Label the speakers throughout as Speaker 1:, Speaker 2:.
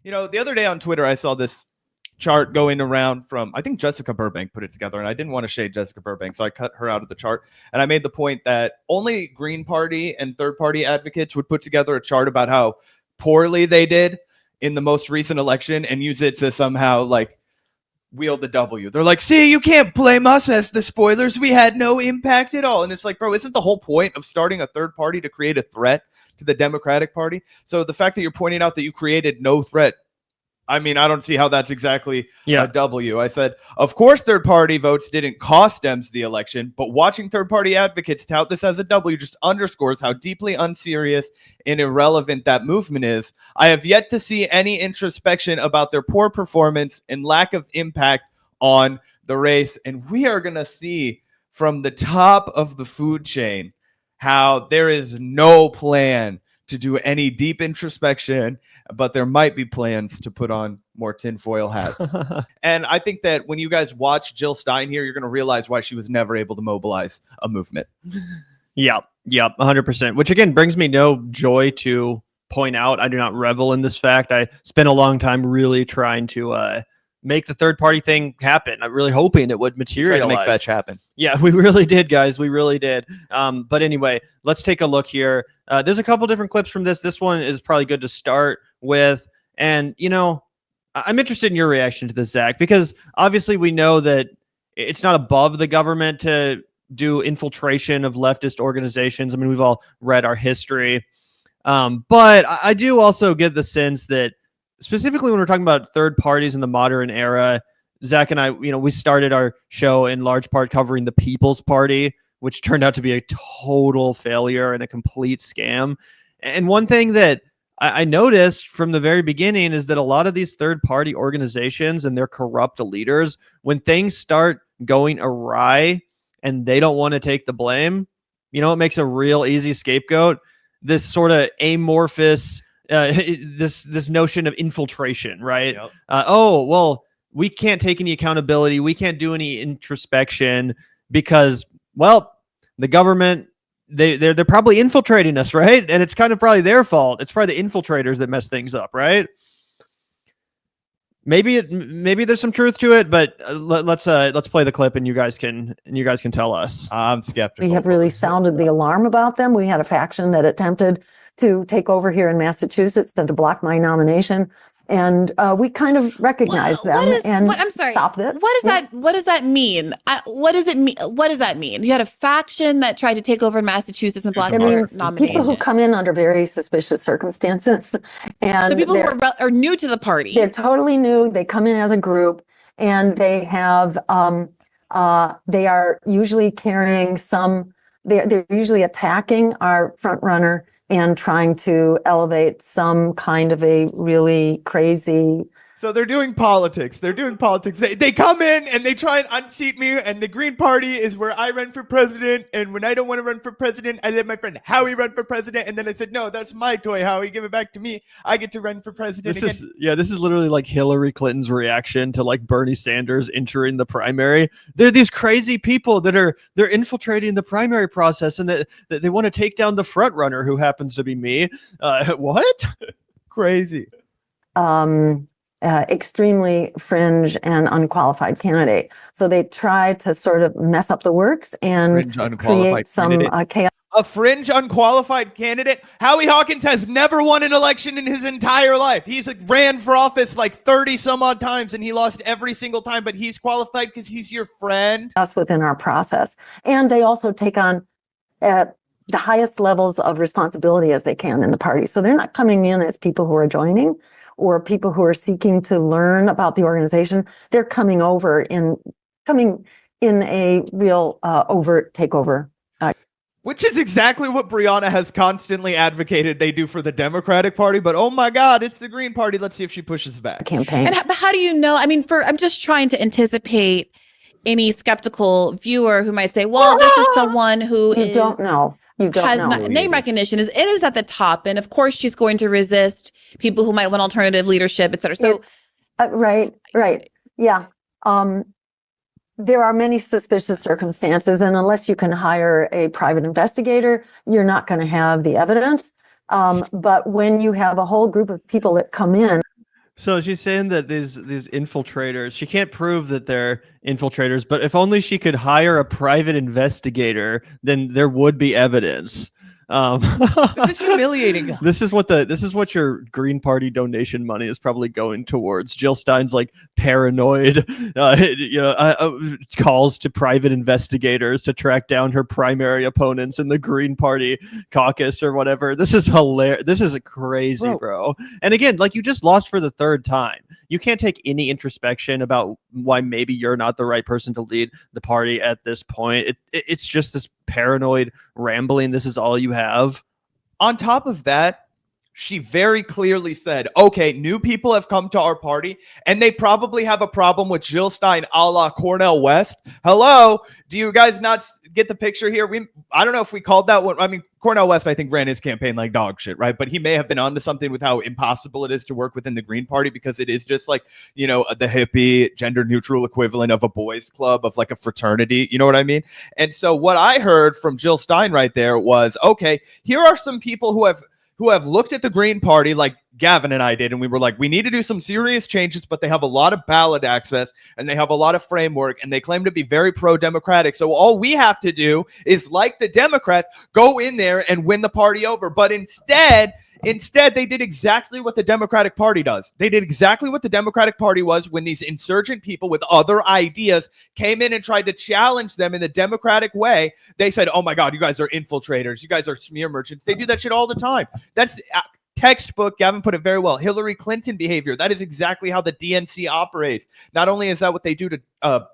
Speaker 1: The other day on Twitter, I saw this chart going around from, I think Jessica Burbank put it together, and I didn't want to shade Jessica Burbank, so I cut her out of the chart. And I made the point that only Green Party and third party advocates would put together a chart about how poorly they did in the most recent election and use it to somehow like wield the W. They're like, see, you can't blame us as the spoilers. We had no impact at all. And it's like, bro, isn't the whole point of starting a third party to create a threat to the Democratic Party? So the fact that you're pointing out that you created no threat, I mean, I don't see how that's exactly a W. I said, of course, third party votes didn't cost Dems the election, but watching third party advocates tout this as a W just underscores how deeply unserious and irrelevant that movement is. I have yet to see any introspection about their poor performance and lack of impact on the race. And we are going to see from the top of the food chain how there is no plan to do any deep introspection, but there might be plans to put on more tinfoil hats. And I think that when you guys watch Jill Stein here, you're going to realize why she was never able to mobilize a movement.
Speaker 2: Yep, 100%, which again brings me no joy to point out. I do not revel in this fact. I spent a long time really trying to make the third party thing happen. I'm really hoping it would materialize.
Speaker 1: Try to make fetch happen.
Speaker 2: Yeah, we really did, guys. We really did. But anyway, let's take a look here. There's a couple different clips from this. This one is probably good to start with. And, I'm interested in your reaction to this, Zach, because obviously we know that it's not above the government to do infiltration of leftist organizations. I mean, we've all read our history. But I do also get the sense that specifically when we're talking about third parties in the modern era, Zach and I, we started our show in large part covering the People's Party, which turned out to be a total failure and a complete scam. And one thing that I noticed from the very beginning is that a lot of these third party organizations and their corrupt leaders, when things start going awry and they don't want to take the blame, it makes a real easy scapegoat. This sort of amorphous, this notion of infiltration, right? Yep. We can't take any accountability. We can't do any introspection because, the government, they're probably infiltrating us, right? And it's kind of probably their fault. It's probably the infiltrators that mess things up, right? Maybe there's some truth to it, but let's play the clip and you guys can tell us.
Speaker 1: I'm skeptical.
Speaker 3: We have really sounded the alarm about them. We had a faction that attempted to take over here in Massachusetts and to block my nomination. And we kind of recognized them
Speaker 4: I'm sorry.
Speaker 3: Stopped it.
Speaker 4: What does that mean? What does it mean? What does that mean? You had a faction that tried to take over Massachusetts and block your nomination.
Speaker 3: People who come in under very suspicious circumstances, and
Speaker 4: so people who are new to the party.
Speaker 3: They're totally new. They come in as a group, and they have they are usually carrying some. They're usually attacking our front runner and trying to elevate some kind of a really crazy.
Speaker 1: So they're doing politics. They come in and they try and unseat me. And the Green Party is where I run for president. And when I don't want to run for president, I let my friend Howie run for president. And then I said, no, that's my toy, Howie. Give it back to me. I get to run for president again.
Speaker 2: This is literally like Hillary Clinton's reaction to like Bernie Sanders entering the primary. They're these crazy people that they're infiltrating the primary process and that they want to take down the front runner who happens to be me. What?
Speaker 1: Crazy.
Speaker 3: Extremely fringe and unqualified candidate. So they try to sort of mess up the works and create some chaos.
Speaker 1: A fringe unqualified candidate? Howie Hawkins has never won an election in his entire life. He's ran for office like 30 some odd times and he lost every single time, but he's qualified because he's your friend.
Speaker 3: That's within our process. And they also take on the highest levels of responsibility as they can in the party. So they're not coming in as people who are joining or people who are seeking to learn about the organization. They're coming in a real overt takeover.
Speaker 1: Which is exactly what Briahna has constantly advocated they do for the Democratic Party. But oh my God, it's the Green Party. Let's see if she pushes back.
Speaker 3: Campaign.
Speaker 4: And how do you know? I mean, I'm just trying to anticipate any skeptical viewer who might say, well, this is someone who
Speaker 3: you don't know.
Speaker 4: Name recognition is at the top. And of course, she's going to resist people who might want alternative leadership, et cetera. So,
Speaker 3: right. Yeah. There are many suspicious circumstances. And unless you can hire a private investigator, you're not going to have the evidence. But when you have a whole group of people that come in.
Speaker 2: So she's saying that these infiltrators, she can't prove that they're infiltrators, but if only she could hire a private investigator, then there would be evidence.
Speaker 1: This is humiliating.
Speaker 2: This is what your Green Party donation money is probably going towards. Jill Stein's like paranoid, calls to private investigators to track down her primary opponents in the Green Party caucus or whatever. This is hilarious. This is crazy, bro. And again, like, you just lost for the third time. You can't take any introspection about why maybe you're not the right person to lead the party at this point. It's just this paranoid rambling. This is all you have.
Speaker 1: On top of that, she very clearly said, okay, new people have come to our party and they probably have a problem with Jill Stein a la Cornel West. Hello? Do you guys not get the picture here? I don't know if we called that one. I mean, Cornel West, I think, ran his campaign like dog shit, right? But he may have been onto something with how impossible it is to work within the Green Party, because it is just like, the hippie, gender neutral equivalent of a boys club, of like a fraternity. You know what I mean? And so what I heard from Jill Stein right there was, okay, here are some people who have looked at the Green Party like Gavin and I did, and we were like, we need to do some serious changes, but they have a lot of ballot access and they have a lot of framework and they claim to be very pro-democratic. So all we have to do is, like the Democrats, go in there and win the party over. But instead, they did exactly what the Democratic Party does. They did exactly what the Democratic Party was when these insurgent people with other ideas came in and tried to challenge them in the Democratic way. They said, oh my God, you guys are infiltrators. You guys are smear merchants. They do that shit all the time. That's textbook. Gavin put it very well. Hillary Clinton behavior. That is exactly how the DNC operates. Not only is that what they do to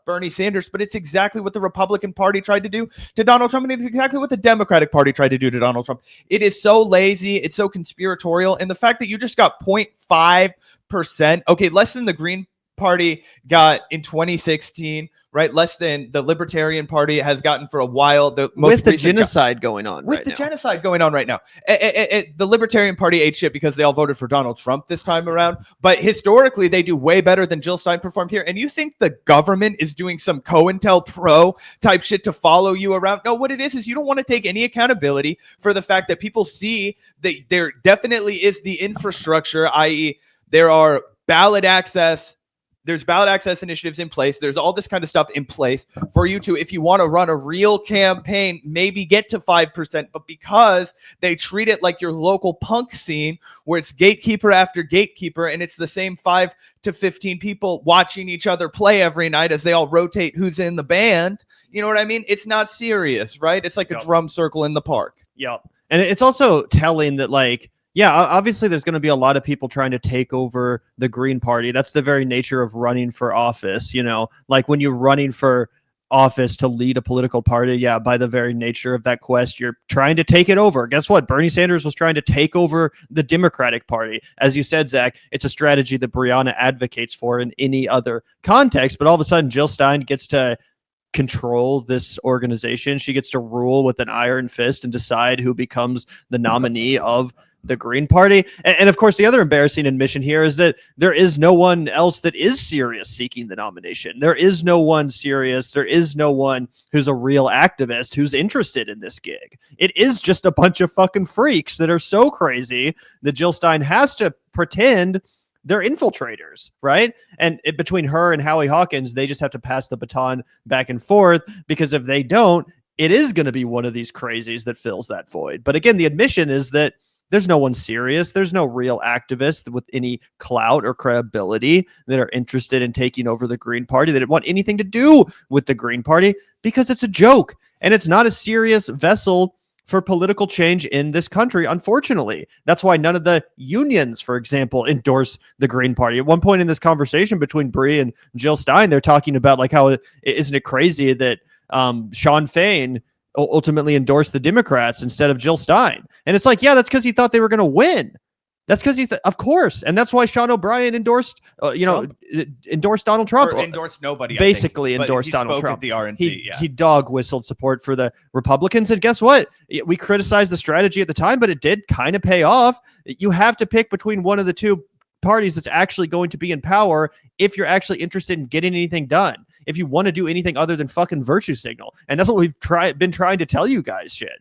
Speaker 1: Bernie Sanders, but it's exactly what the Republican Party tried to do to Donald Trump, and it's exactly what the Democratic Party tried to do to Donald Trump. It is so lazy. It's so conspiratorial. And the fact that you just got 0.5%, okay, less than the Green Party got in 2016, right? Less than the Libertarian Party has gotten for a while.
Speaker 2: With the genocide going on right now.
Speaker 1: Genocide going on right now. The Libertarian Party ate shit because they all voted for Donald Trump this time around. But historically, they do way better than Jill Stein performed here. And you think the government is doing some COINTELPRO type shit to follow you around? No, what it is you don't want to take any accountability for the fact that people see that there definitely is the infrastructure, i.e. there are ballot access. There's ballot access initiatives in place. There's all this kind of stuff in place for you to, if you want to run a real campaign, maybe get to 5%. But because they treat it like your local punk scene where it's gatekeeper after gatekeeper, and it's the same 5 to 15 people watching each other play every night as they all rotate who's in the band. You know what I mean? It's not serious, right? It's like a drum circle in the park.
Speaker 2: Yep. And it's also telling that, like, yeah, obviously there's going to be a lot of people trying to take over the Green Party. That's the very nature of running for office. Like when you're running for office to lead a political party, yeah, by the very nature of that quest, you're trying to take it over. Guess what? Bernie Sanders was trying to take over the Democratic Party. As you said, Zach, it's a strategy that Briahna advocates for in any other context. But all of a sudden, Jill Stein gets to control this organization. She gets to rule with an iron fist and decide who becomes the nominee of the Green Party. And of course, the other embarrassing admission here is that there is no one else that is serious seeking the nomination. There is no one serious. There is no one who's a real activist who's interested in this gig. It is just a bunch of fucking freaks that are so crazy that Jill Stein has to pretend they're infiltrators, right? And between her and Howie Hawkins, they just have to pass the baton back and forth, because if they don't, it is going to be one of these crazies that fills that void. But again, the admission is that there's no one serious. There's no real activists with any clout or credibility that are interested in taking over the Green Party. They didn't want anything to do with the Green Party because it's a joke and it's not a serious vessel for political change in this country, unfortunately. That's why none of the unions, for example, endorse the Green Party. At one point in this conversation between Brie and Jill Stein, they're talking about like how isn't it crazy that Sean Fain ultimately endorsed the Democrats instead of Jill Stein. And it's like, yeah, that's because he thought they were going to win. That's because of course. And that's why Sean O'Brien endorsed, endorsed Donald Trump.
Speaker 1: Or endorsed nobody.
Speaker 2: Basically endorsed Donald Trump.
Speaker 1: At the RNC,
Speaker 2: he dog whistled support for the Republicans. And guess what? We criticized the strategy at the time, but it did kind of pay off. You have to pick between one of the two parties that's actually going to be in power if you're actually interested in getting anything done. If you want to do anything other than fucking virtue signal. And that's what we've been trying to tell you guys shit.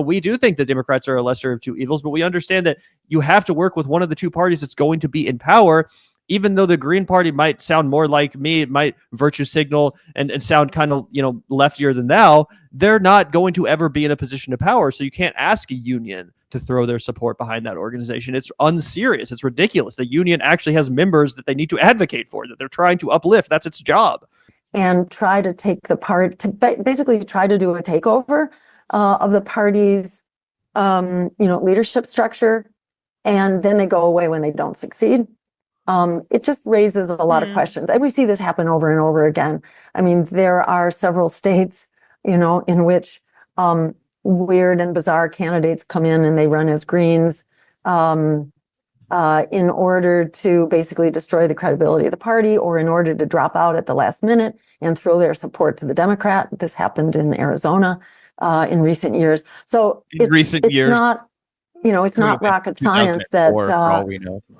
Speaker 2: We do think the Democrats are a lesser of two evils, but we understand that you have to work with one of the two parties that's going to be in power. even though the Green Party might sound more like me, it might virtue signal and sound kind of, leftier than thou, they're not going to ever be in a position of power. So you can't ask a union to throw their support behind that organization. It's unserious. It's ridiculous. The union actually has members that they need to advocate for, that they're trying to uplift. That's its job.
Speaker 3: And try to take the part, to basically try to do a takeover of the party's, leadership structure. And then they go away when they don't succeed. It just raises a lot of questions. And we see this happen over and over again. I mean, there are several states, in which weird and bizarre candidates come in and they run as Greens in order to basically destroy the credibility of the party, or in order to drop out at the last minute and throw their support to the Democrat. This happened in Arizona in recent years. So it's not, it's not rocket science that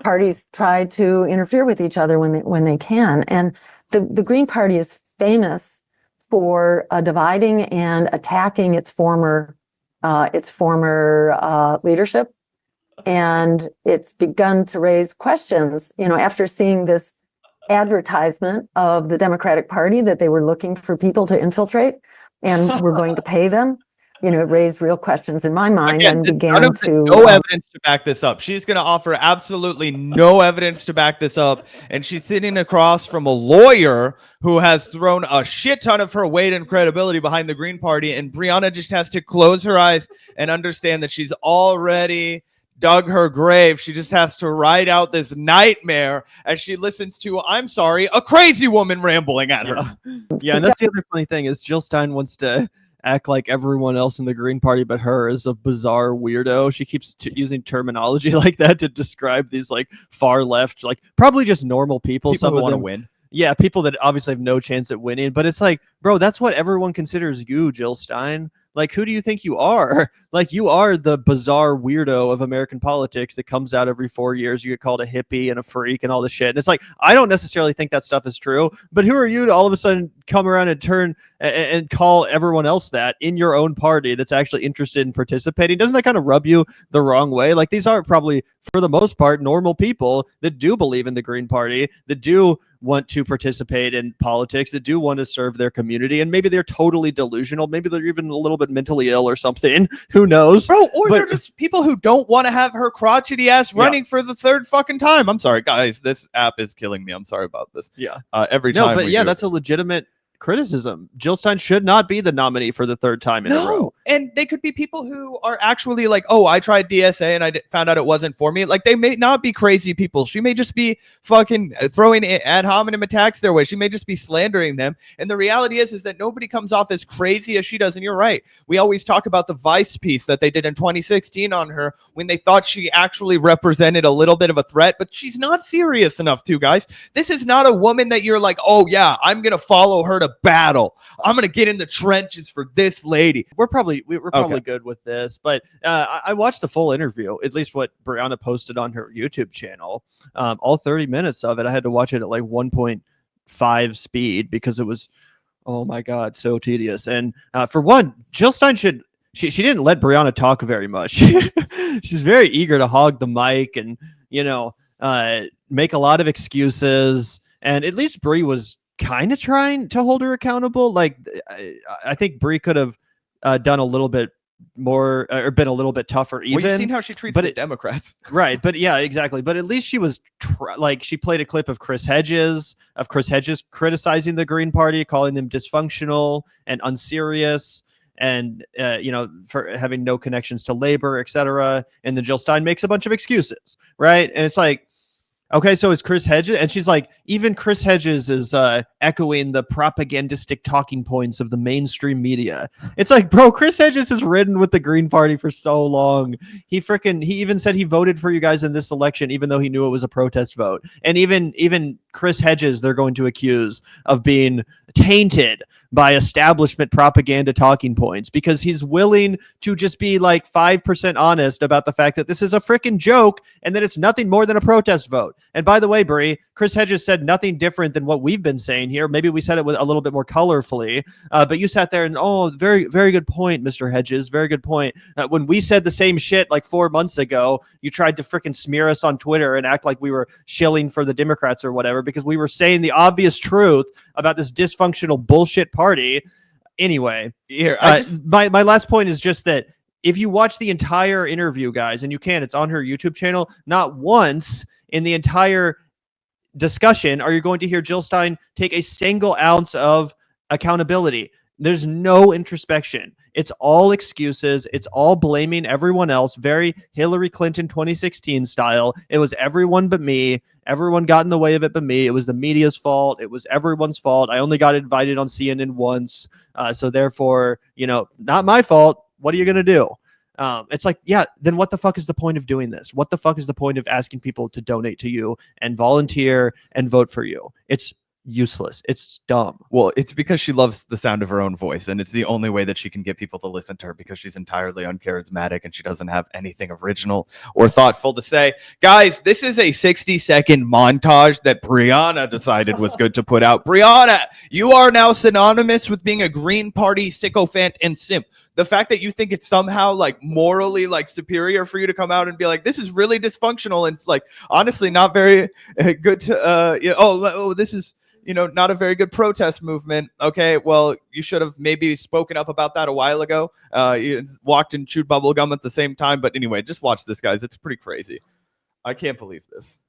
Speaker 3: parties try to interfere with each other when they can. And the Green Party is famous for dividing and attacking its former leadership. And it's begun to raise questions, after seeing this advertisement of the Democratic Party that they were looking for people to infiltrate and were going to pay them. It raised real questions in my mind.
Speaker 1: Again,
Speaker 3: and began to
Speaker 1: no evidence to back this up. She's going to offer absolutely no evidence to back this up, and she's sitting across from a lawyer who has thrown a shit ton of her weight and credibility behind the Green Party, and Briahna just has to close her eyes and understand that she's already dug her grave. She just has to ride out this nightmare as she listens to, I'm sorry, a crazy woman rambling at her.
Speaker 2: Yeah, and that's the other funny thing is Jill Stein wants to act like everyone else in the Green Party but her is a bizarre weirdo. She keeps using terminology like that to describe these like far left, like probably just normal people. Some
Speaker 1: who
Speaker 2: want to
Speaker 1: win.
Speaker 2: Yeah, people that obviously have no chance at winning. But it's like, bro, that's what everyone considers you, Jill Stein. Like, who do you think you are? Like, you are the bizarre weirdo of American politics that comes out every 4 years. You get called a hippie and a freak and all this shit. And it's like, I don't necessarily think that stuff is true. But who are you to all of a sudden come around and turn and call everyone else that in your own party that's actually interested in participating? Doesn't that kind of rub you the wrong way? Like, these are probably, for the most part, normal people that do believe in the Green Party, that do want to participate in politics, that do want to serve their community, and maybe they're totally delusional, maybe they're even a little bit mentally ill or something, who knows,
Speaker 1: bro, or they're just people who don't want to have her crotchety ass running for the third fucking time. I'm sorry, guys, this app is killing me. I'm sorry about this. Every time.
Speaker 2: No, but that's a legitimate criticism. Jill Stein should not be the nominee for the third time in a row.
Speaker 1: And they could be people who are actually like, oh, I tried DSA and I found out it wasn't for me. Like, they may not be crazy people. She may just be fucking throwing ad hominem attacks their way. She may just be slandering them. And the reality is that nobody comes off as crazy as she does. And you're right. We always talk about the Vice piece that they did in 2016 on her when they thought she actually represented a little bit of a threat, but she's not serious enough to, guys. This is not a woman that you're like, oh yeah, I'm going to follow her to battle. I'm going to get in the trenches for this lady.
Speaker 2: We're probably good with this, but I watched the full interview, at least what Briahna posted on her YouTube channel, all 30 minutes of it. I had to watch it at like 1.5 speed because it was, oh my God, so tedious. And for one, Jill Stein she didn't let Briahna talk very much. She's very eager to hog the mic and, make a lot of excuses. And at least Brie was kind of trying to hold her accountable. Like, I think Brie could have done a little bit more or been a little bit tougher even.
Speaker 1: Well, you've seen how she treats the Democrats.
Speaker 2: Right. But yeah, exactly. But at least she was she played a clip of Chris Hedges criticizing the Green Party, calling them dysfunctional and unserious and, for having no connections to labor, etc. And then Jill Stein makes a bunch of excuses. Right. And it's like, okay, so is Chris Hedges, and she's like, even Chris Hedges is echoing the propagandistic talking points of the mainstream media. It's like, bro, Chris Hedges has ridden with the Green Party for so long. He even said he voted for you guys in this election, even though he knew it was a protest vote. And even Chris Hedges they're going to accuse of being tainted by establishment propaganda talking points because he's willing to just be like 5% honest about the fact that this is a freaking joke and that it's nothing more than a protest vote. And by the way, Brie, Chris Hedges said nothing different than what we've been saying here. Maybe we said it with a little bit more colorfully, but you sat there and, very, very good point, Mr. Hedges. Very good point. When we said the same shit like 4 months ago, you tried to freaking smear us on Twitter and act like we were shilling for the Democrats or whatever because we were saying the obvious truth about this dysfunctional bullshit party. Anyway,
Speaker 1: Here,
Speaker 2: my last point is just that if you watch the entire interview, guys, and you can, it's on her YouTube channel, not once in the entire discussion are you going to hear Jill Stein take a single ounce of accountability. There's no introspection. It's all excuses. It's all blaming everyone else. Very Hillary Clinton 2016 style. It was everyone but me. Everyone got in the way of it but me. It was the media's fault. It was everyone's fault. I only got invited on CNN once. So therefore, not my fault. What are you going to do? It's like, yeah, then what the fuck is the point of doing this? What the fuck is the point of asking people to donate to you and volunteer and vote for you? It's useless. It's dumb.
Speaker 1: Well, it's because she loves the sound of her own voice, and it's the only way that she can get people to listen to her because she's entirely uncharismatic and she doesn't have anything original or thoughtful to say. Guys, this is a 60-second montage that Briahna decided was good to put out. Briahna, you are now synonymous with being a Green Party sycophant and simp. The fact that you think it's somehow like morally like superior for you to come out and be like, this is really dysfunctional and it's like honestly not very good to this is not a very good protest movement. Okay, well, you should have maybe spoken up about that a while ago. You walked and chewed bubble gum at the same time. But anyway, just watch this, guys. It's pretty crazy. I can't believe this.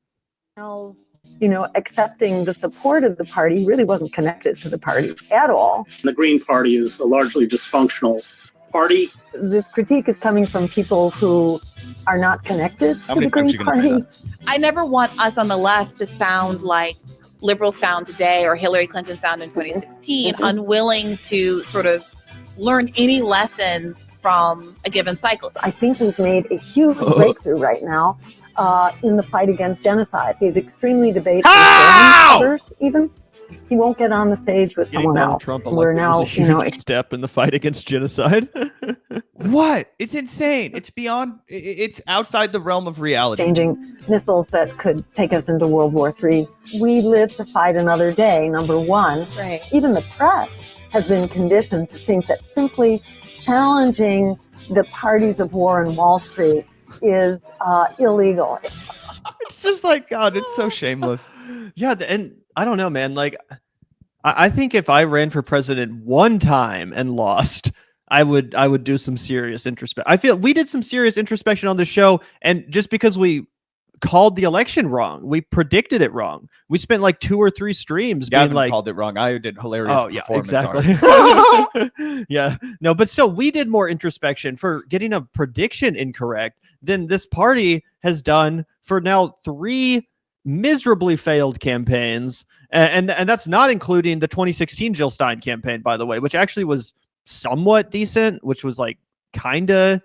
Speaker 3: Accepting the support of the party really wasn't connected to the party at all.
Speaker 5: The Green Party is a largely dysfunctional party.
Speaker 3: This critique is coming from people who are not connected to the Green Party.
Speaker 4: I never want us on the left to sound like liberals sound today or Hillary Clinton sound in 2016, unwilling to sort of learn any lessons from a given cycle.
Speaker 3: I think we've made a huge breakthrough right now in the fight against genocide. He's extremely debated. Others even. He won't get on the stage with someone else.
Speaker 2: Trump
Speaker 3: We're now,
Speaker 2: a huge step in the fight against genocide.
Speaker 1: What? It's insane. It's beyond. It's outside the realm of reality.
Speaker 3: Exchanging missiles that could take us into World War III. We live to fight another day. Number one.
Speaker 4: Right.
Speaker 3: Even the press has been conditioned to think that simply challenging the parties of war in Wall Street is illegal.
Speaker 1: It's just like, God, it's so shameless.
Speaker 2: Yeah, and I don't know, man. Like, I think if I ran for president one time and lost, I would do some serious introspection. I feel we did some serious introspection on the show, and just because we called the election wrong, we predicted it wrong. We spent like 2 or 3 streams
Speaker 1: Gavin
Speaker 2: being like,
Speaker 1: called it wrong. I did hilarious.
Speaker 2: Oh yeah,
Speaker 1: performance
Speaker 2: exactly. Yeah, no, but still, we did more introspection for getting a prediction incorrect than this party has done for now 3 miserably failed campaigns, and that's not including the 2016 Jill Stein campaign, by the way, which actually was somewhat decent, which was like kind of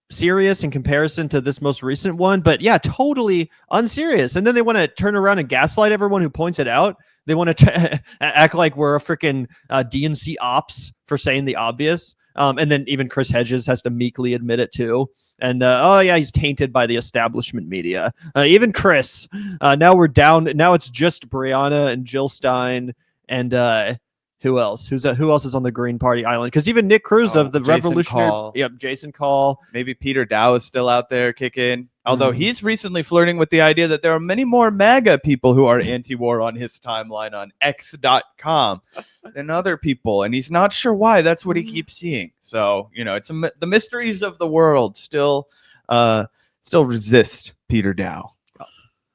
Speaker 2: serious in comparison to this most recent one, but yeah, totally unserious. And then they want to turn around and gaslight everyone who points it out. They want to act like we're a freaking DNC ops for saying the obvious. And then even Chris Hedges has to meekly admit it too. And he's tainted by the establishment media. Even Chris. Now we're down. Now it's just Briahna and Jill Stein and who else? Who else is on the Green Party island? Because even Nick Cruz of the
Speaker 1: Jason
Speaker 2: Revolutionary,
Speaker 1: Call.
Speaker 2: Jason Call.
Speaker 1: Maybe Peter Dow is still out there kicking. Although he's recently flirting with the idea that there are many more MAGA people who are anti-war on his timeline on X.com than other people, and he's not sure why. That's what he keeps seeing. So it's the mysteries of the world still resist Peter Dow.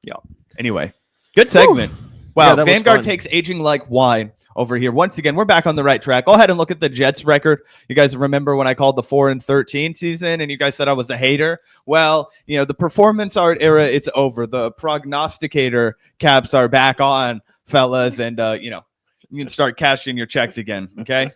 Speaker 2: Yeah.
Speaker 1: Anyway, good segment. Wow,
Speaker 2: that was
Speaker 1: Vanguard
Speaker 2: fun.
Speaker 1: takes aging like wine over here. Once again, we're back on the right track. Go ahead and look at the Jets record. You guys remember when I called the 4-13 season and you guys said I was a hater? Well, the performance art era, it's over. The prognosticator caps are back on, fellas, and you can start cashing your checks again, okay?